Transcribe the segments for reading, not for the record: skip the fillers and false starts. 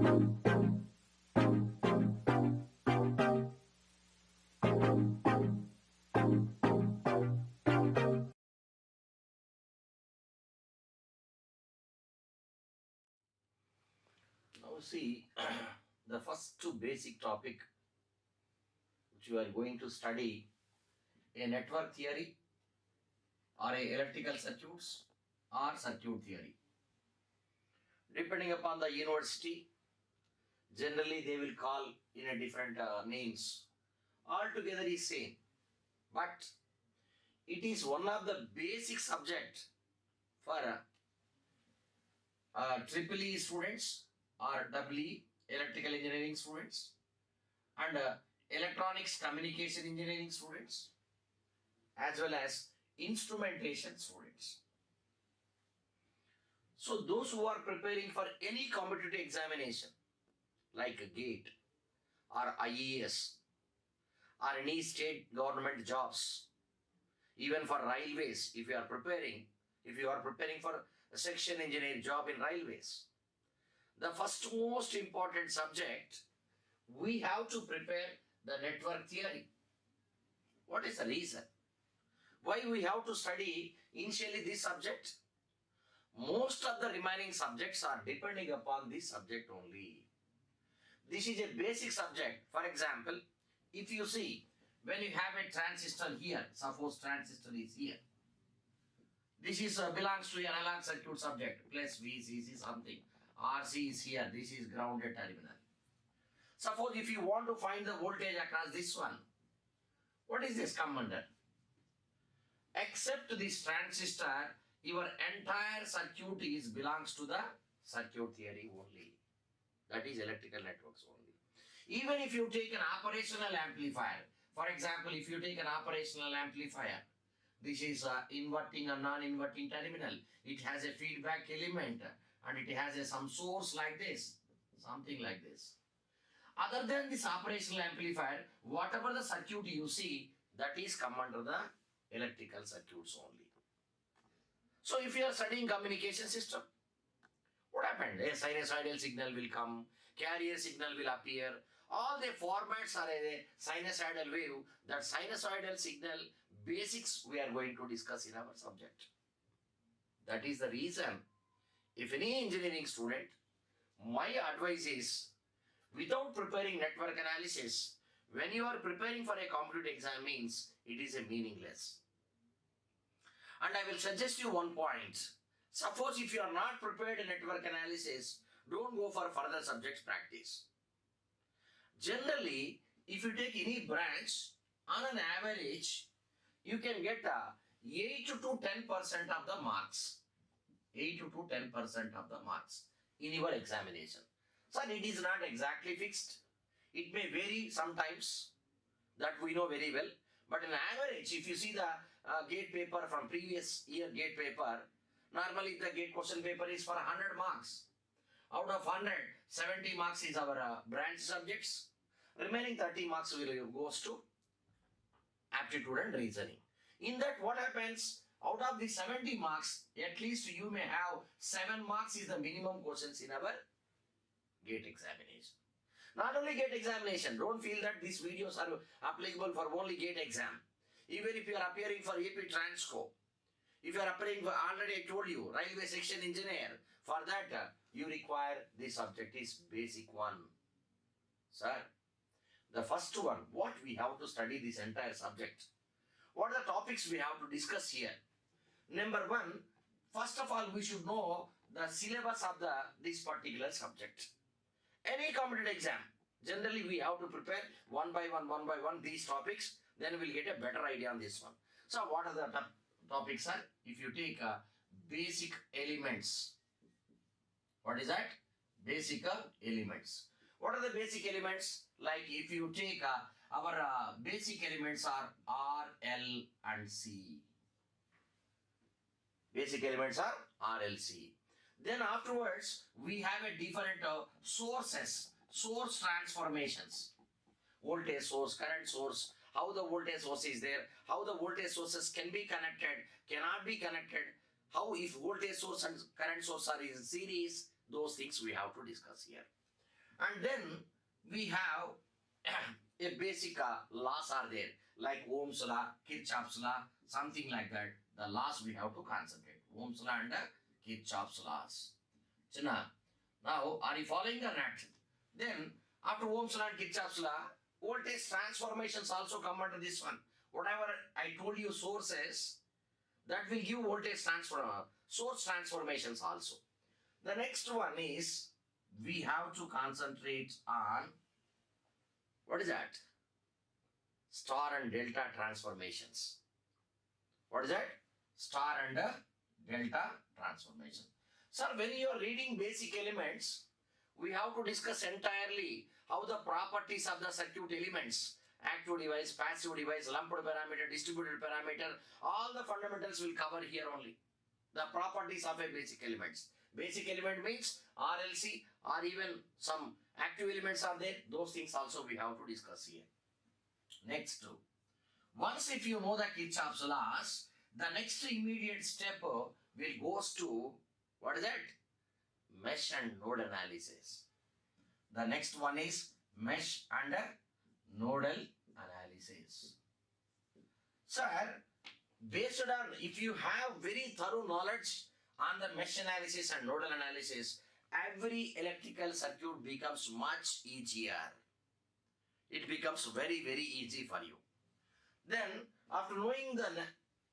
Now see, the first two basic topic which you are going to study, a network theory or a electrical circuits or circuit theory. Depending upon the university, generally they will call in a different names. Altogether is same, but it is one of the basic subject for triple E students or double E electrical engineering students and electronics communication engineering students as well as instrumentation students. So those who are preparing for any competitive examination like a GATE or IES or any state government jobs, even for railways, if you are preparing for a section engineer job in railways, the first most important subject we have to prepare the network theory. What is the reason? Why we have to study initially this subject? Most of the remaining subjects are depending upon this subject only. This is a basic subject. For example, if you see, when you have a transistor here, suppose transistor is here. This is belongs to an analog circuit subject, plus VCC something. RC is here, this is grounded terminal. Suppose if you want to find the voltage across this one, what is this come under? Except this transistor, your entire circuit is belongs to the circuit theory only. That is electrical networks only. Even if you take an operational amplifier, for example, if you take an operational amplifier, this is inverting and non-inverting terminal. It has a feedback element and it has some source like this, something like this. Other than this operational amplifier, whatever the circuit you see, that is come under the electrical circuits only. So if you are studying communication system, what happened? A sinusoidal signal will come, carrier signal will appear. All the formats are a sinusoidal wave. That sinusoidal signal basics we are going to discuss in our subject. That is the reason. If any engineering student, my advice is, without preparing network analysis, when you are preparing for a competitive exam means it is a meaningless. And I will suggest you one point. Suppose if you are not prepared in network analysis, don't go for further subjects practice. Generally, if you take any branch, on an average, you can get 8 to 10% of the marks. 8 to 10% of the marks in your examination. So it is not exactly fixed. It may vary sometimes, that we know very well. But in average, if you see the GATE paper from previous year GATE paper, normally the GATE question paper is for 100 marks. Out of 100, 70 marks is our branch subjects. Remaining 30 marks will goes to aptitude and reasoning. In that, what happens? Out of the 70 marks, at least you may have 7 marks is the minimum questions in our GATE examination. Not only GATE examination, don't feel that these videos are applicable for only GATE exam. Even if you are appearing for AP Transco, if you are appearing for, already I told you, railway section engineer, for that you require this subject is basic one. Sir, the first one, what we have to study this entire subject. What are the topics we have to discuss here? Number one, first of all, we should know the syllabus of this particular subject. Any competitive exam, generally we have to prepare one by one these topics, then we'll get a better idea on this one. So what are the topics are? If you take basic elements, what is that? Basic elements. What are the basic elements? Like if you take our basic elements are R, L and C. Basic elements are R, L, C. Then afterwards, we have a different sources, source transformations. Voltage source, current source, how the voltage source is there, how the voltage sources can be connected, cannot be connected, how if voltage source and current source are in series, those things we have to discuss here. And then we have a basic laws are there, like Ohm's law, Kirchhoff's law, something like that. The laws we have to concentrate. Ohm's law and Kirchhoff's laws. China. Now, are you following or not? Then, after Ohm's law and Kirchhoff's law, voltage transformations also come under this one. Whatever I told you sources, that will give voltage source transformations also. The next one is, we have to concentrate on, what is that? Star and delta transformations. What is that? Star and delta transformation. Sir, when you are reading basic elements, we have to discuss entirely how the properties of the circuit elements, active device, passive device, lumped parameter, distributed parameter, all the fundamentals will cover here only. The properties of a basic elements. Basic element means RLC or even some active elements are there. Those things also we have to discuss here. Next, once if you know the Kirchhoff's laws, the next immediate step will goes to, what is that? Mesh and node analysis. The next one is mesh and nodal analysis. Sir, based on, if you have very thorough knowledge on the mesh analysis and nodal analysis, every electrical circuit becomes much easier. It becomes very, very easy for you. Then, after knowing the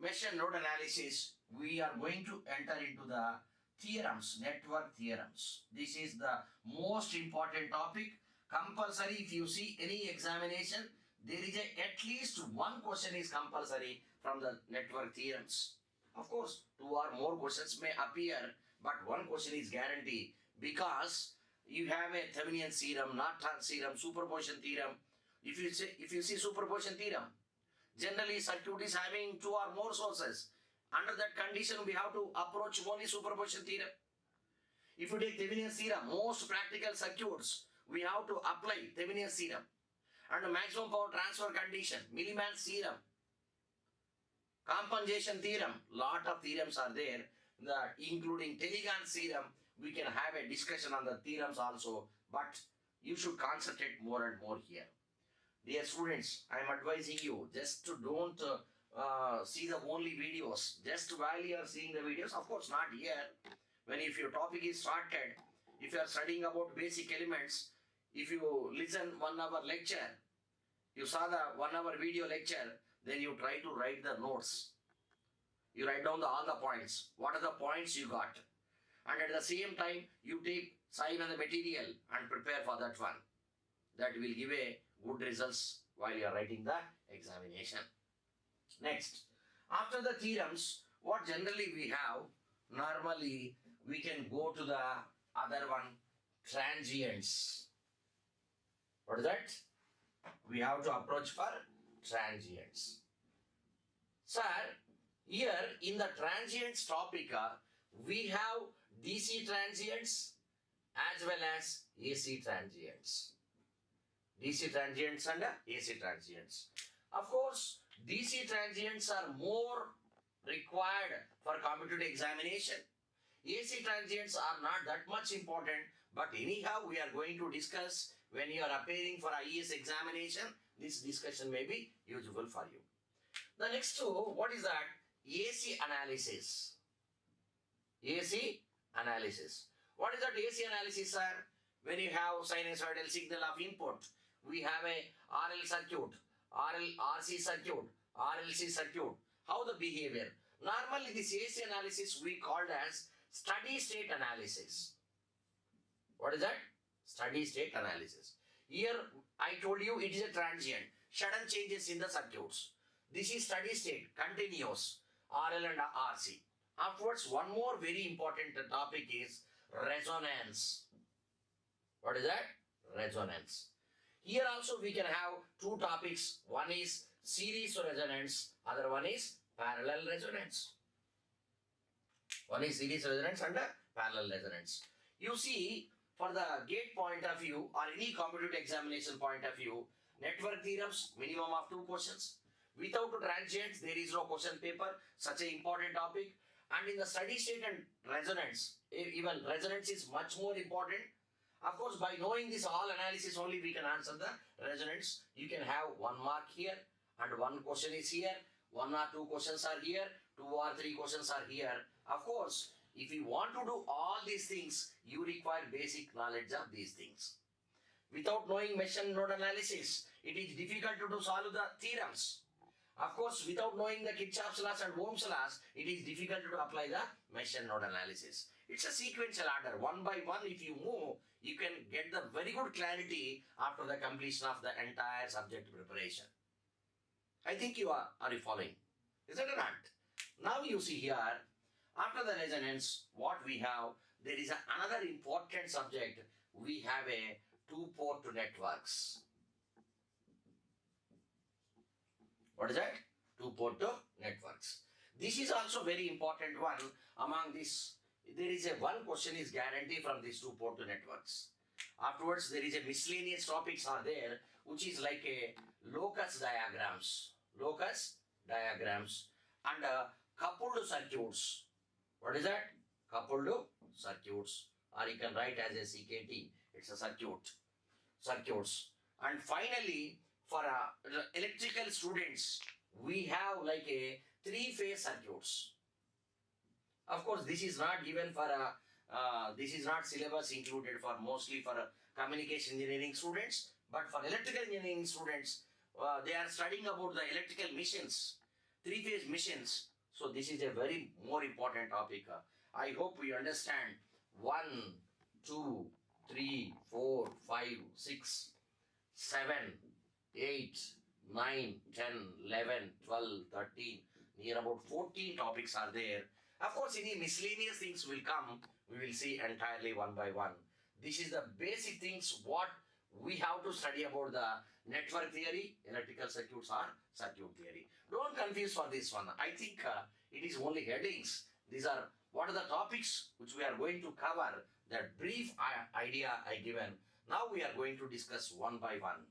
mesh and node analysis, we are going to enter into the theorems, network theorems. This is the most important topic. Compulsory, if you see any examination, there is at least one question is compulsory from the network theorems. Of course, two or more questions may appear, but one question is guaranteed because you have a Thevenin theorem, Norton's theorem, superposition theorem. If you see superposition theorem, generally circuit is having two or more sources. Under that condition, we have to approach only superposition theorem. If you take Thevenin's theorem, most practical circuits, we have to apply Thevenin's theorem. And the maximum power transfer condition, Milliman's theorem, compensation theorem, lot of theorems are there, including Telegrand's theorem. We can have a discussion on the theorems also, but you should concentrate more and more here. Dear students, I am advising you, just don't see the only videos. Just while you are seeing the videos, of course not here. When if your topic is started, if you are studying about basic elements, if you listen 1 hour lecture, you saw the 1 hour video lecture, then you try to write the notes. You write down all the points. What are the points you got? And at the same time, you take sign on the material and prepare for that one. That will give a good results while you are writing the examination. Next, after the theorems, what generally we have, normally we can go to the other one, transients. What is that? We have to approach for transients. Sir, here in the transients topic, we have DC transients as well as AC transients. DC transients and AC transients. Of course, DC transients are more required for competitive examination. AC transients are not that much important, but anyhow we are going to discuss when you are appearing for IES examination. This discussion may be useful for you. The next two, what is that? AC analysis. AC analysis. What is that AC analysis, sir? When you have sinusoidal signal of input, we have a RL circuit, RC circuit, RLC circuit. How the behavior? Normally this AC analysis we called as steady state analysis. What is that? Steady state analysis. Here I told you it is a transient, sudden changes in the circuits. This is steady state, continuous, RL and RC. Afterwards, one more very important topic is resonance. What is that? Resonance. Here also we can have two topics. One is series resonance, other one is parallel resonance. One is series resonance and parallel resonance. You see, for the gate point of view or any competitive examination point of view, network theorems, minimum of 2 questions. Without transients, there is no question paper, such an important topic. And in the steady state and resonance, even resonance is much more important. Of course, by knowing this all analysis only we can answer the resonance. You can have 1 mark here and 1 question is here, 1 or 2 questions are here, 2 or 3 questions are here. Of course, if you want to do all these things, you require basic knowledge of these things. Without knowing mesh and node analysis, it is difficult to solve the theorems. Of course, without knowing the Kirchhoff's laws and Ohm's laws, it is difficult to apply the mesh and node analysis. It's a sequential order. One by one, if you move, you can get the very good clarity after the completion of the entire subject preparation. I think you are you following? Is it or not? Now you see here, after the resonance, what we have, there is another important subject. We have a two-port networks. What is that? Two-port networks. This is also very important one. Among this, there is a one question is guaranteed from these two-port networks. Afterwards, there is a miscellaneous topics are there, which is like a locus diagrams, and coupled circuits. What is that? Coupled circuits, or you can write as a CKT. It's a circuits. And finally, for electrical students, we have like a 3-phase circuits. Of course, this is not given for this is not syllabus included for mostly for communication engineering students, but for electrical engineering students, they are studying about the electrical machines, 3-phase machines. So this is a very more important topic. I hope you understand. 1, 2, 3, 4, 5, 6, 7, 8, 9, 10, 11, 12, 13, near about 14 topics are there. Of course, any miscellaneous things will come. We will see entirely one by one. This is the basic things what we have to study about the network theory, electrical circuits or circuit theory. Don't confuse for this one. I think it is only headings. These are what are the topics which we are going to cover. That brief idea I given. Now we are going to discuss one by one.